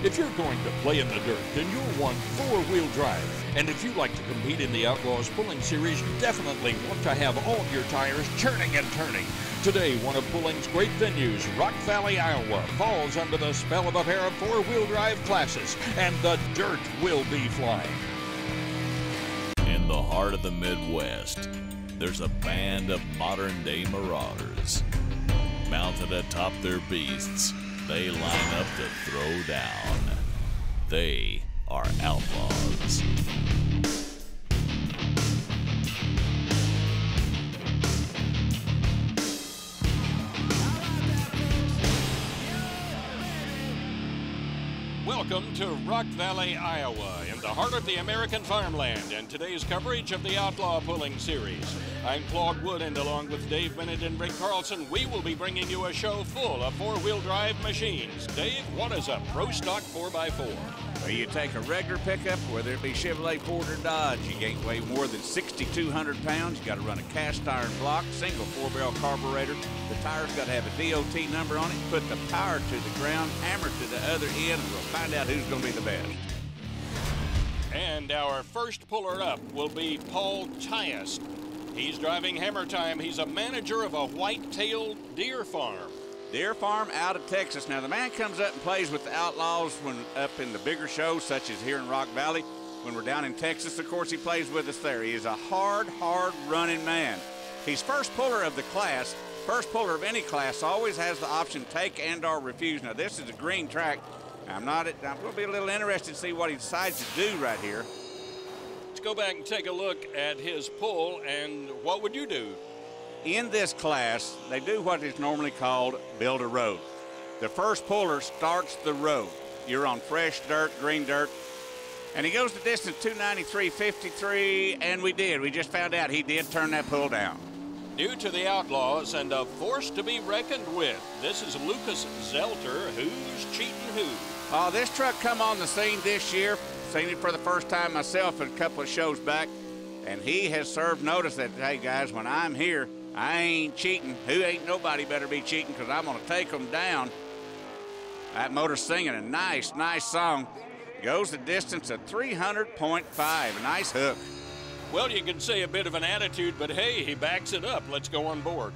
If you're going to play in the dirt, then you'll want four-wheel drive. And if you like to compete in the Outlaws Pulling Series, you definitely want to have all your tires churning and turning. Today, one of pulling's great venues, Rock Valley, Iowa, falls under the spell of a pair of four-wheel drive classes, and the dirt will be flying. In the heart of the Midwest, there's a band of modern-day marauders. Mounted atop their beasts, they line up to throw down. They are outlaws. Welcome to Rock Valley, Iowa, in the heart of the American farmland, and today's coverage of the Outlaw Pulling Series. I'm Claude Wood, and along with Dave Bennett and Rick Carlson, we will be bringing you a show full of four-wheel drive machines. Dave, what is a Pro Stock 4x4? Well, you take a regular pickup, whether it be Chevrolet, Ford, or Dodge, you can't weigh more than 6,200 pounds. You got to run a cast iron block, single four-barrel carburetor. The tire's got to have a DOT number on it. Put the power to the ground, hammer to the other end, and we'll find out who's going to be the best. And our first puller up will be Paul Tyest. He's driving Hammer Time. He's a manager of a white-tailed deer farm. Deer farm out of Texas. Now, the man comes up and plays with the Outlaws when up in the bigger shows, such as here in Rock Valley. When we're down in Texas, of course, he plays with us there. He is a hard-running man. He's first puller of the class. First puller of any class always has the option take and or refuse. Now, this is a green track. I'm going to be a little interested to see what he decides to do right here. Let's go back and take a look at his pull, and what would you do? In this class, they do what is normally called build a road. The first puller starts the road. You're on fresh dirt, green dirt, and he goes the distance 293.53, and we did. We just found out he did turn that pull down. New to the Outlaws and a force to be reckoned with. This is Lucas Zelter. Who's cheating who? Oh, this truck come on the scene this year. Seen it for the first time myself a couple of shows back, and he has served notice that, hey, guys, when I'm here, I ain't cheating. Who ain't nobody better be cheating, because I'm going to take them down. That motor's singing a nice song. Goes the distance of 300.5. A nice hook. Well, you can say a bit of an attitude, but hey, he backs it up. Let's go on board.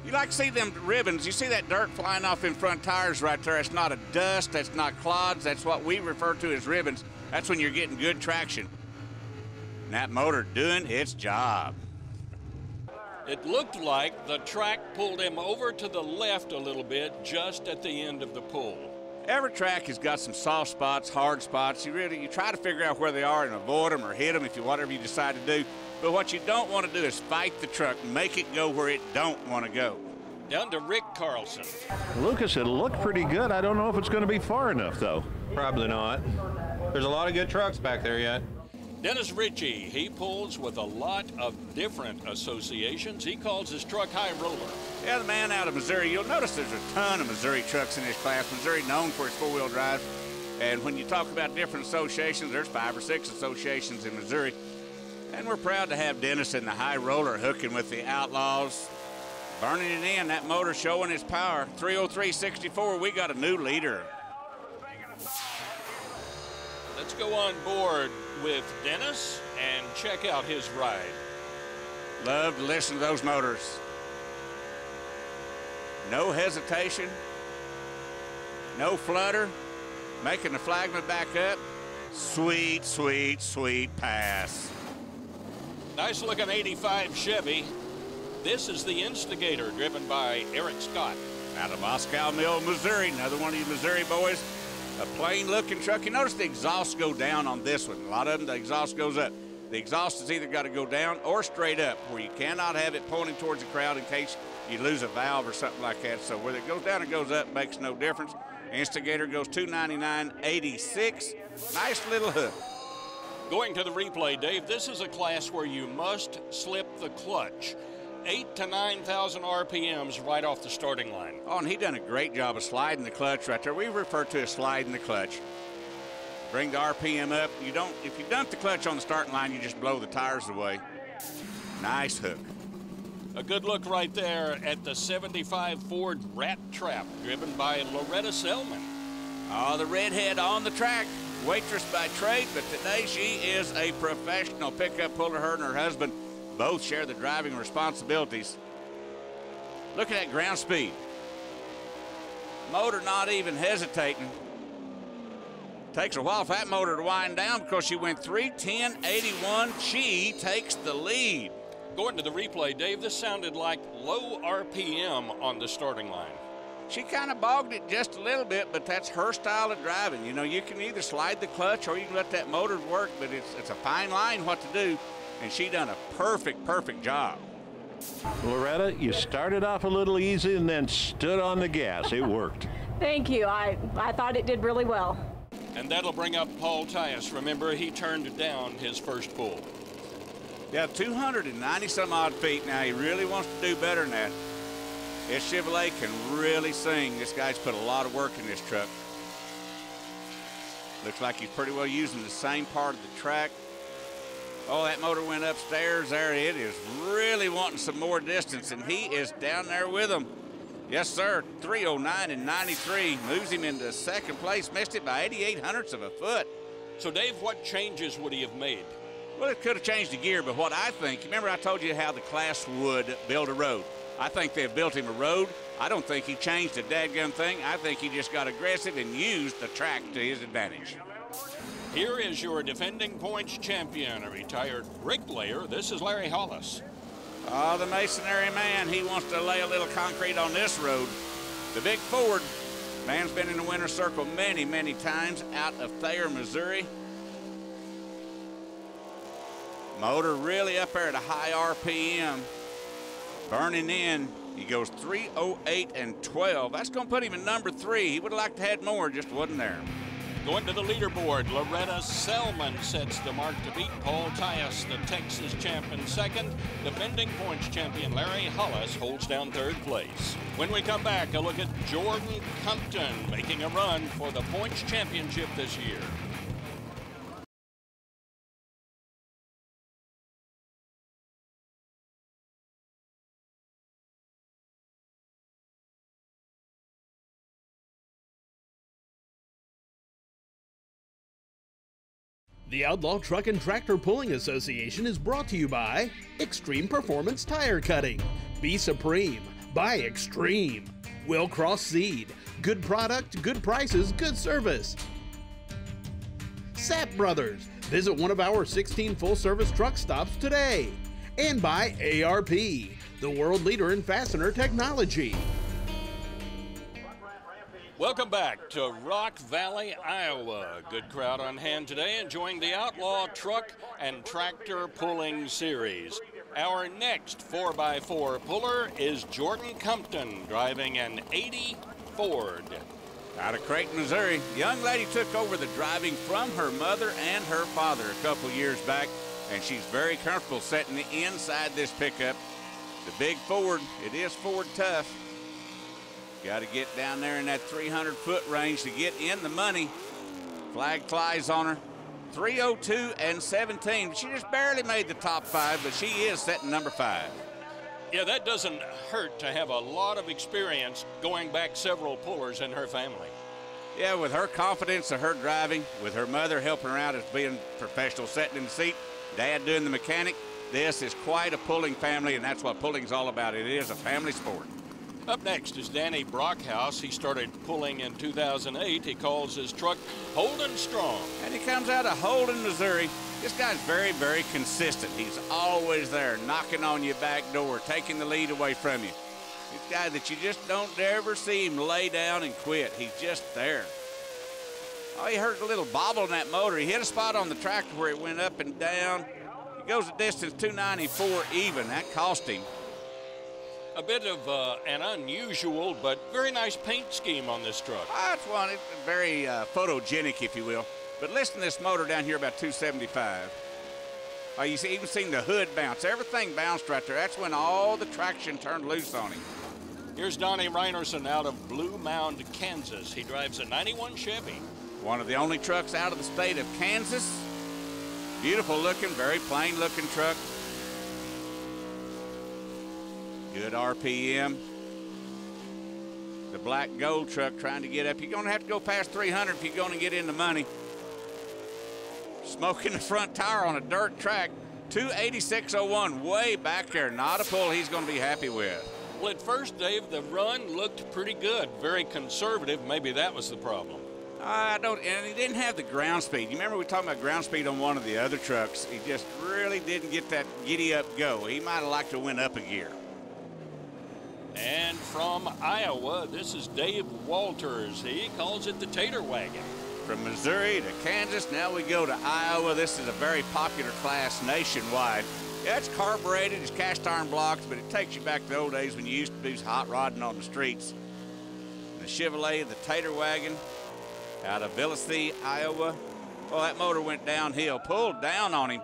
You like to see them ribbons. You see that dirt flying off in front tires right there. It's not a dust. That's not clods. That's what we refer to as ribbons. That's when you're getting good traction. And that motor doing its job. It looked like the track pulled him over to the left a little bit just at the end of the pull. Every track has got some soft spots, hard spots. You try to figure out where they are and avoid them or hit them whatever you decide to do. But what you don't want to do is fight the truck, make it go where it don't want to go. Down to Rick Carlson. Lucas, it looked pretty good. I don't know if it's going to be far enough, though. Probably not. There's a lot of good trucks back there yet. Dennis Ritchie, he pulls with a lot of different associations. He calls his truck High Roller. Yeah, the man out of Missouri. You'll notice there's a ton of Missouri trucks in this class. Missouri known for its four-wheel drive. And when you talk about different associations, there's 5 or 6 associations in Missouri. And we're proud to have Dennis in the High Roller hooking with the Outlaws. Burning it in, that motor showing its power. 303.64, we got a new leader. Let's go on board with Dennis and check out his ride. Love to listen to those motors. No hesitation, no flutter, making the flagman back up. Sweet pass. Nice looking 85 Chevy. This is the Instigator, driven by Eric Scott. Out of Moscow Mill, Missouri, another one of you Missouri boys. A plain looking truck. You notice the exhaust go down on this one. A lot of them, the exhaust goes up. The exhaust has either got to go down or straight up, where you cannot have it pointing towards the crowd in case you lose a valve or something like that. So whether it goes down or goes up makes no difference. Instigator goes 299.86. Nice little hook. Going to the replay, Dave, this is a class where you must slip the clutch. 8,000 to 9,000 RPMs right off the starting line. Oh, and he done a great job of sliding the clutch right there. We refer to it as sliding the clutch. Bring the RPM up. If you dump the clutch on the starting line, you just blow the tires away. Nice hook. A good look right there at the 75 Ford Rat Trap, driven by Loretta Selman. Oh, the redhead on the track. Waitress by trade, but today she is a professional pickup puller. Her and her husband both share the driving responsibilities. Look at that ground speed. Motor not even hesitating. Takes a while for that motor to wind down because she went 3:10.81. She takes the lead. Going to the replay, Dave, this sounded like low RPM on the starting line. She kind of bogged it just a little bit, but that's her style of driving. You know, you can either slide the clutch or you can let that motor work, but it's a fine line what to do, and she done a perfect job. Loretta, you started off a little easy and then stood on the gas. It worked. Thank you. I thought it did really well. And that'll bring up Paul Tias. Remember, he turned down his first pull. Yeah, 290 some odd feet. Now he really wants to do better than that. This Chevrolet can really sing. This guy's put a lot of work in this truck. Looks like he's pretty well using the same part of the track. Oh, that motor went upstairs there. It is really wanting some more distance, and he is down there with him. Yes, sir, 3:09.93 moves him into second place. Missed it by 88 hundredths of a foot. So, Dave, what changes would he have made? Well, it could have changed the gear, but what I think, remember I told you how the class would build a road. I think they've built him a road. I don't think he changed a dadgum thing. I think he just got aggressive and used the track to his advantage. Here is your defending points champion, a retired bricklayer. This is Larry Hollis. Oh, the masonry man, he wants to lay a little concrete on this road. The big Ford, man's been in the winner's circle many times out of Thayer, Missouri. Motor really up there at a high RPM. Burning in, he goes 3:08.12. That's going to put him in number 3. He would have liked to have more, just wasn't there. Going to the leaderboard, Loretta Selman sets the mark to beat Paul Tias, the Texas champ, in second. Defending points champion Larry Hollis holds down third place. When we come back, a look at Jordan Compton making a run for the points championship this year. The Outlaw Truck and Tractor Pulling Association is brought to you by Extreme Performance Tire Cutting, Be Supreme, by Extreme, Will Cross Seed, good product, good prices, good service. Sapp Brothers, visit one of our 16 full-service truck stops today. And by ARP, the world leader in fastener technology. Welcome back to Rock Valley, Iowa. Good crowd on hand today enjoying the Outlaw Truck and Tractor Pulling Series. Our next 4x4 puller is Jordan Compton, driving an 80 Ford. Out of Creighton, Missouri, the young lady took over the driving from her mother and her father a couple years back, and she's very comfortable sitting inside this pickup. The big Ford, it is Ford tough. Got to get down there in that 300-foot range to get in the money. Flag flies on her. 3:02.17. She just barely made the top 5, but she is setting number 5. Yeah, that doesn't hurt to have a lot of experience going back several pullers in her family. Yeah, with her confidence of her driving, with her mother helping her out as being professional, sitting in the seat, dad doing the mechanic, this is quite a pulling family, and that's what pulling's all about. It is a family sport. Up next is Danny Brockhouse. He started pulling in 2008. He calls his truck Holden Strong. And he comes out of Holden, Missouri. This guy's very consistent. He's always there, knocking on your back door, taking the lead away from you. He's a guy that you just don't ever see him lay down and quit. He's just there. Oh, he heard a little bobble in that motor. He hit a spot on the tractor where it went up and down. He goes a distance 294 even. That cost him. A bit of an unusual but very nice paint scheme on this truck. That's one. It's very photogenic, if you will. But listen to this motor down here about 275. Oh, you see, even seen the hood bounce. Everything bounced right there. That's when all the traction turned loose on him. Here's Donnie Reinerson out of Blue Mound, Kansas. He drives a 91 Chevy. One of the only trucks out of the state of Kansas. Beautiful looking, very plain looking truck. Good RPM. The black gold truck trying to get up. You're going to have to go past 300 if you're going to get in the money. Smoking the front tire on a dirt track. 286.01 way back there. Not a pull he's going to be happy with. Well, at first, Dave, the run looked pretty good. Very conservative. Maybe that was the problem. And he didn't have the ground speed. You remember we talked about ground speed on one of the other trucks? He just really didn't get that giddy up go. He might have liked to win up a gear. And from Iowa, this is Dave Walters. He calls it the Tater Wagon. From Missouri to Kansas, now we go to Iowa. This is a very popular class nationwide. Yeah, it's carbureted, it's cast iron blocks, but it takes you back to the old days when you used to do hot rodding on the streets. The Chevrolet, the Tater Wagon, out of Biloxi, Iowa. Well, that motor went downhill, pulled down on him.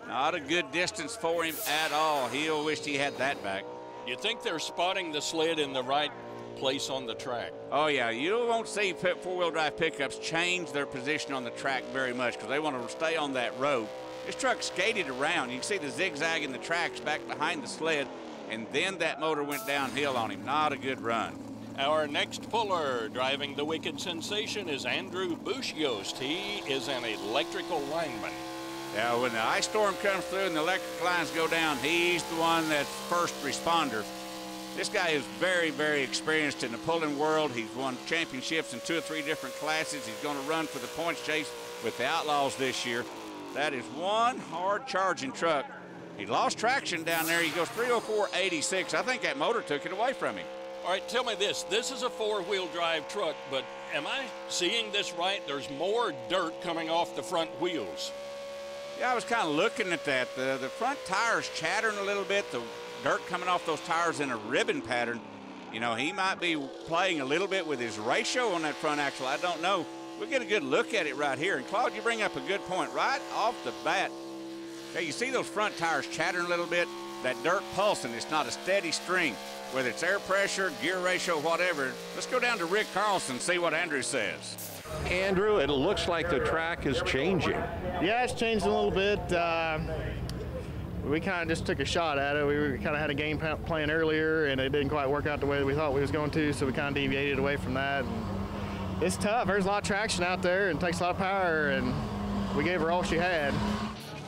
Not a good distance for him at all. He'll wish he had that back. You think they're spotting the sled in the right place on the track? Oh, yeah. You won't see four-wheel drive pickups change their position on the track very much because they want to stay on that road. This truck skated around. You can see the zigzag in the tracks back behind the sled, and then that motor went downhill on him. Not a good run. Our next puller driving the Wicked Sensation is Andrew Bushyost. He is an electrical lineman. Yeah, when the ice storm comes through and the electric lines go down, he's the one that's first responder. This guy is very, very experienced in the pulling world. He's won championships in 2 or 3 different classes. He's going to run for the points chase with the Outlaws this year. That is one hard charging truck. He lost traction down there. He goes 304.86. I think that motor took it away from him. All right, tell me this. This is a 4-wheel drive truck, but am I seeing this right? There's more dirt coming off the front wheels. Yeah, I was kind of looking at that. The front tire's chattering a little bit. The dirt coming off those tires in a ribbon pattern. You know, he might be playing a little bit with his ratio on that front axle. I don't know. We'll get a good look at it right here. And Claude, you bring up a good point right off the bat. Okay, you see those front tires chattering a little bit? That dirt pulsing, it's not a steady stream. Whether it's air pressure, gear ratio, whatever. Let's go down to Rick Carlson and see what Andrew says. Andrew, it looks like the track is changing. Yeah, it's changed a little bit. We kind of just took a shot at it. We kind of had a game plan earlier, and it didn't quite work out the way that we thought we was going to, so we kind of deviated away from that. And it's tough. There's a lot of traction out there, and it takes a lot of power, and we gave her all she had.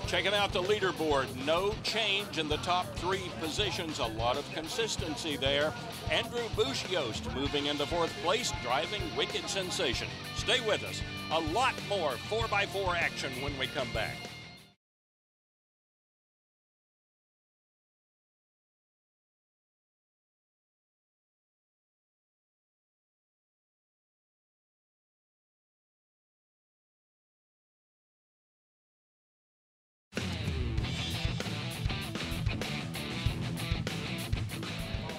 Checking out the leaderboard, no change in the top 3 positions, a lot of consistency there. Andrew Bushyost moving into 4th place, driving Wicked Sensation. Stay with us. A lot more 4x4 action when we come back.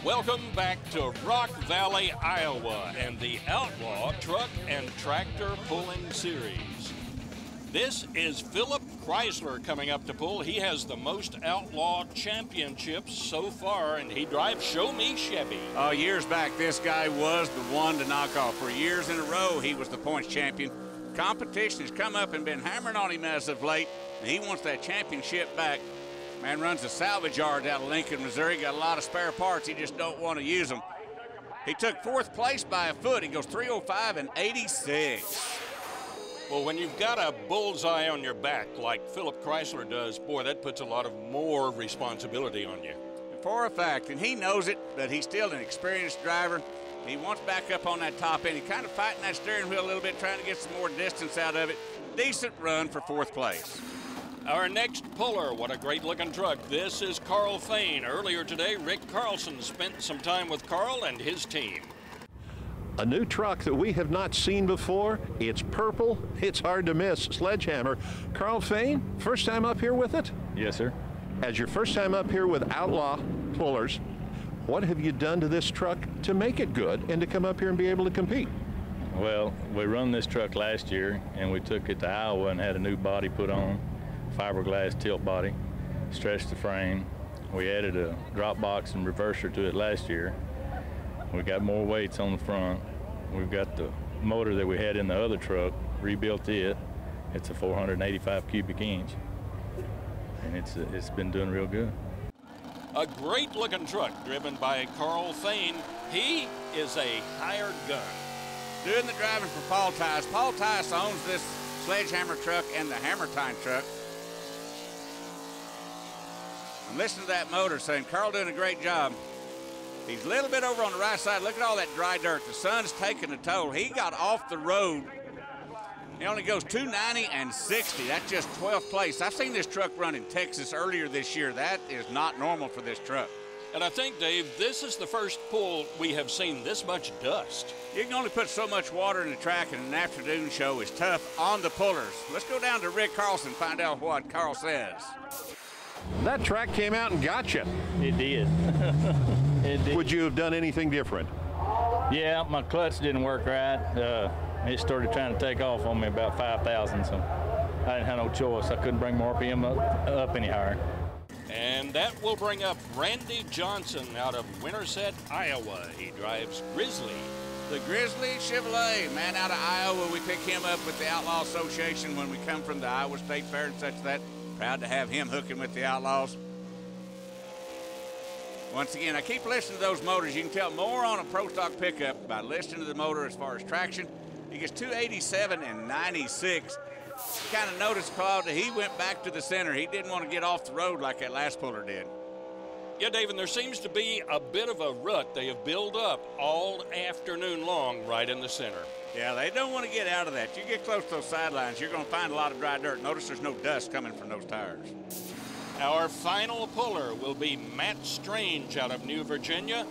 Welcome back to Rock Valley, Iowa, and the Outlaw Truck and Tractor Pulling Series. This is Philip Chrysler coming up to pull. He has the most Outlaw championships so far, and he drives Show Me Chevy. Years back, this guy was the one to knock off. For years in a row, he was the points champion. Competition has come up and been hammering on him as of late, and he wants that championship back. Man runs a salvage yard out of Lincoln, Missouri. Got a lot of spare parts. He just don't want to use them. He took 4th place by a foot. He goes 305.86. Well, when you've got a bullseye on your back like Philip Chrysler does, boy, that puts a lot of more responsibility on you. For a fact, and he knows it, but he's still an experienced driver. He wants back up on that top end. He's kind of fighting that steering wheel a little bit, trying to get some more distance out of it. Decent run for 4th place. Our next puller, what a great-looking truck. This is Carl Fain. Earlier today, Rick Carlson spent some time with Carl and his team. A new truck that we have not seen before. It's purple. It's hard to miss. Sledgehammer. Carl Fain, first time up here with it? Yes, sir. As your first time up here with Outlaw pullers, what have you done to this truck to make it good and to come up here and be able to compete? Well, we run this truck last year, and we took it to Iowa and had a new body put on. Fiberglass tilt body, stretched the frame. We added a drop box and reverser to it last year. We got more weights on the front. We've got the motor that we had in the other truck, rebuilt it. It's a 485 cubic inch, and it's been doing real good. A great looking truck driven by Carl Fain. He is a hired gun. Doing the driving for Paul Tice. Paul Tice owns this sledgehammer truck and the hammer time truck. I'm listening to that motor saying, Carl doing a great job. He's a little bit over on the right side. Look at all that dry dirt. The sun's taking a toll. He got off the road. He only goes 290 and 60. That's just 12th place. I've seen this truck run in Texas earlier this year. That is not normal for this truck. And I think, Dave, this is the first pull we have seen this much dust. You can only put so much water in the track, and an afternoon show is tough on the pullers. Let's go down to Rick Carlson and find out what Carl says. That track came out and got you. It did. It did. Would you have done anything different? Yeah, my clutch didn't work right. It started trying to take off on me about 5,000, so I didn't have no choice. I couldn't bring my RPM up any higher. And that will bring up Randy Johnson out of Winterset, Iowa. He drives Grizzly. The Grizzly Chevrolet, man out of Iowa. We pick him up with the Outlaw Association when we come from the Iowa State Fair and such that. Proud to have him hooking with the Outlaws. Once again, I keep listening to those motors. You can tell more on a Pro Stock pickup by listening to the motor as far as traction. He gets 287 and 96. You kind of noticed, Claude, that he went back to the center. He didn't want to get off the road like that last puller did. Yeah, Dave, and there seems to be a bit of a rut they have built up all afternoon long right in the center. Yeah, they don't want to get out of that. You get close to those sidelines, you're going to find a lot of dry dirt. Notice there's no dust coming from those tires. Our final puller will be Matt Strange out of New Virginia.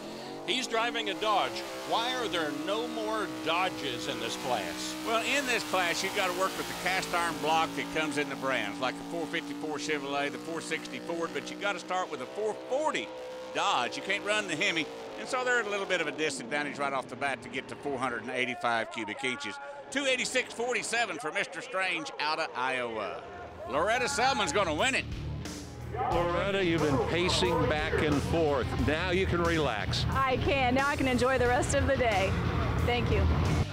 He's driving a Dodge. Why are there no more Dodges in this class? Well, in this class, you've got to work with the cast iron block that comes in the brands, like the 454 Chevrolet, the 460 Ford, but you got to start with a 440 Dodge. You can't run the Hemi, and so they're at a little bit of a disadvantage right off the bat to get to 485 cubic inches. 286.47 for Mr. Strange out of Iowa. Loretta Selman's going to win it. Loretta, you've been pacing back and forth. Now you can relax. I can. Now I can enjoy the rest of the day. Thank you.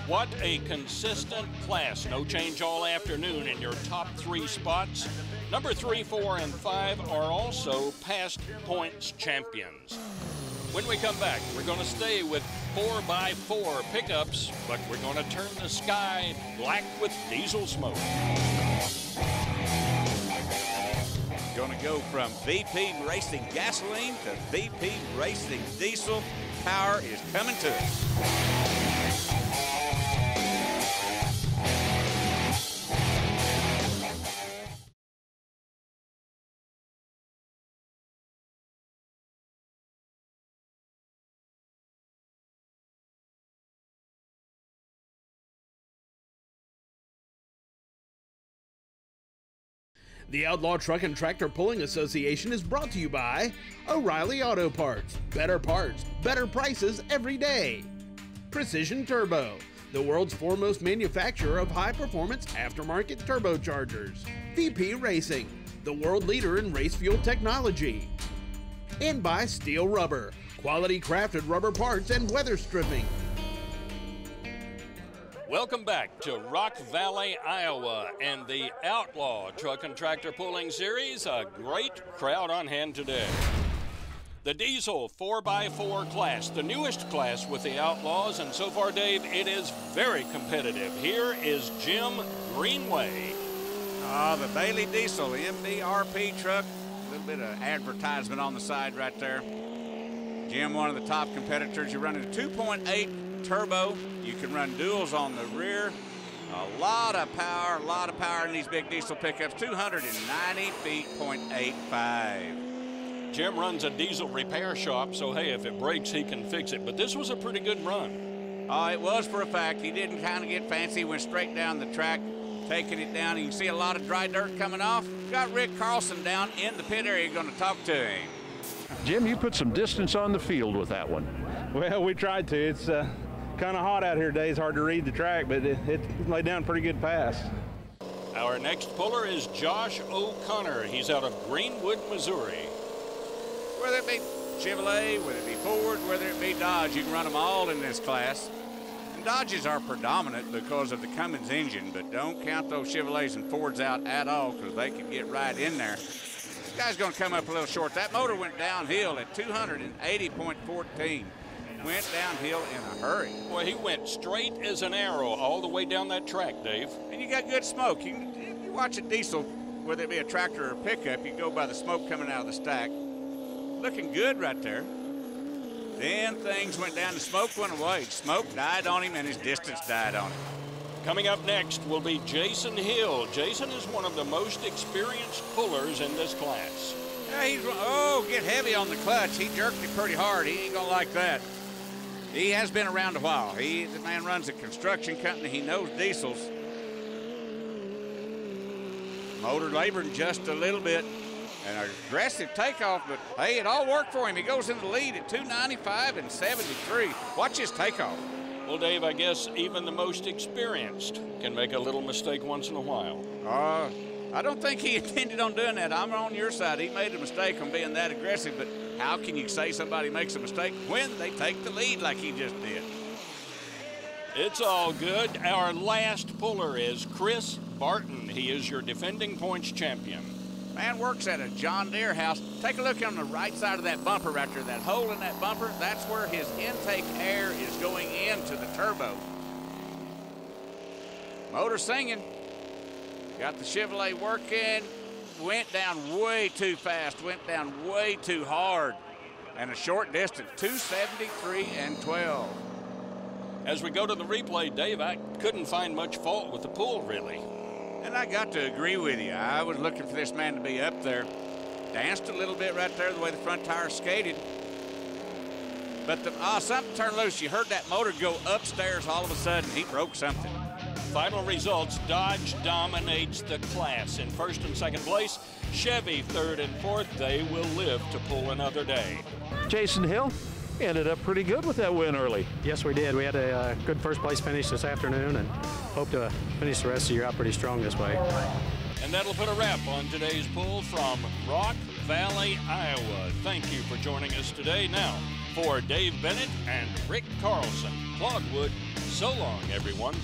What a consistent class. No change all afternoon in your top 3 spots. Number 3, 4, and 5 are also past points champions. When we come back, we're going to stay with 4x4 pickups, but we're going to turn the sky black with diesel smoke. Going to go from VP Racing gasoline to VP Racing diesel. Power is coming to us. The Outlaw Truck and Tractor Pulling Association is brought to you by O'Reilly Auto Parts. Better prices every day. Precision Turbo, the world's foremost manufacturer of high-performance aftermarket turbochargers. VP Racing, the world leader in race fuel technology. And by Steel Rubber, quality crafted rubber parts and weather stripping. Welcome back to Rock Valley, Iowa, and the Outlaw Truck and Tractor Pulling Series. A great crowd on hand today. The diesel 4x4 class, the newest class with the Outlaws, and so far, Dave, it is very competitive. Here is Jim Greenway. The Bailey Diesel MBRP truck. A little bit of advertisement on the side right there. Jim, one of the top competitors. You're running a 2.8 turbo. You can run duals on the rear. A lot of power in these big diesel pickups. 290 feet, .85. Jim runs a diesel repair shop, so hey, if it breaks, he can fix it. But this was a pretty good run. Oh, it was for a fact. He didn't kind of get fancy. He went straight down the track, taking it down. You can see a lot of dry dirt coming off. Got Rick Carlson down in the pit area. Going to talk to him. Jim, you put some distance on the field with that one. Well, we tried to. It's kind of hot out here today. It's hard to read the track, but it laid down a pretty good pass. Our next puller is Josh O'Connor. He's out of Greenwood, Missouri. Whether it be Chevrolet, whether it be Ford, whether it be Dodge, you can run them all in this class. And Dodges are predominant because of the Cummins engine, but don't count those Chevrolets and Fords out at all because they can get right in there. This guy's going to come up a little short. That motor went downhill at 280.14. went downhill in a hurry. Boy, he went straight as an arrow all the way down that track, Dave. And you got good smoke. You watch a diesel, whether it be a tractor or a pickup, you go by the smoke coming out of the stack. Looking good right there. Then things went down, the smoke went away. Smoke died on him and his distance died on him. Coming up next will be Jason Hill. Jason is one of the most experienced pullers in this class. Yeah, get heavy on the clutch. He jerked it pretty hard. He ain't gonna like that. He has been around a while. The man runs a construction company. He knows diesels. Motor laboring just a little bit. An aggressive takeoff, but hey, it all worked for him. He goes in the lead at 295 and 73. Watch his takeoff. Well, Dave, I guess even the most experienced can make a little mistake once in a while. I don't think he intended on doing that. I'm on your side. He made a mistake on being that aggressive, but how can you say somebody makes a mistake when they take the lead like he just did? It's all good. Our last puller is Chris Barton. He is your defending points champion. Man works at a John Deere house. Take a look on the right side of that bumper right there. That hole in that bumper, that's where his intake air is going into the turbo. Motor singing. Got the Chevrolet working. Went down way too fast. Went down way too hard. And a short distance, 273 and 12. As we go to the replay, Dave, I couldn't find much fault with the pull, really. And I got to agree with you. I was looking for this man to be up there. Danced a little bit right there the way the front tire skated. But something turned loose. You heard that motor go upstairs all of a sudden. He broke something. Final results, Dodge dominates the class. In first and second place, Chevy third and fourth. They will live to pull another day. Jason Hill ended up pretty good with that win early. Yes, we did. We had a good first place finish this afternoon and hope to finish the rest of the year out pretty strong this way. And that'll put a wrap on today's pull from Rock Valley, Iowa. Thank you for joining us today. Now, for Dave Bennett and Rick Carlson, Claude Wood, so long, everyone.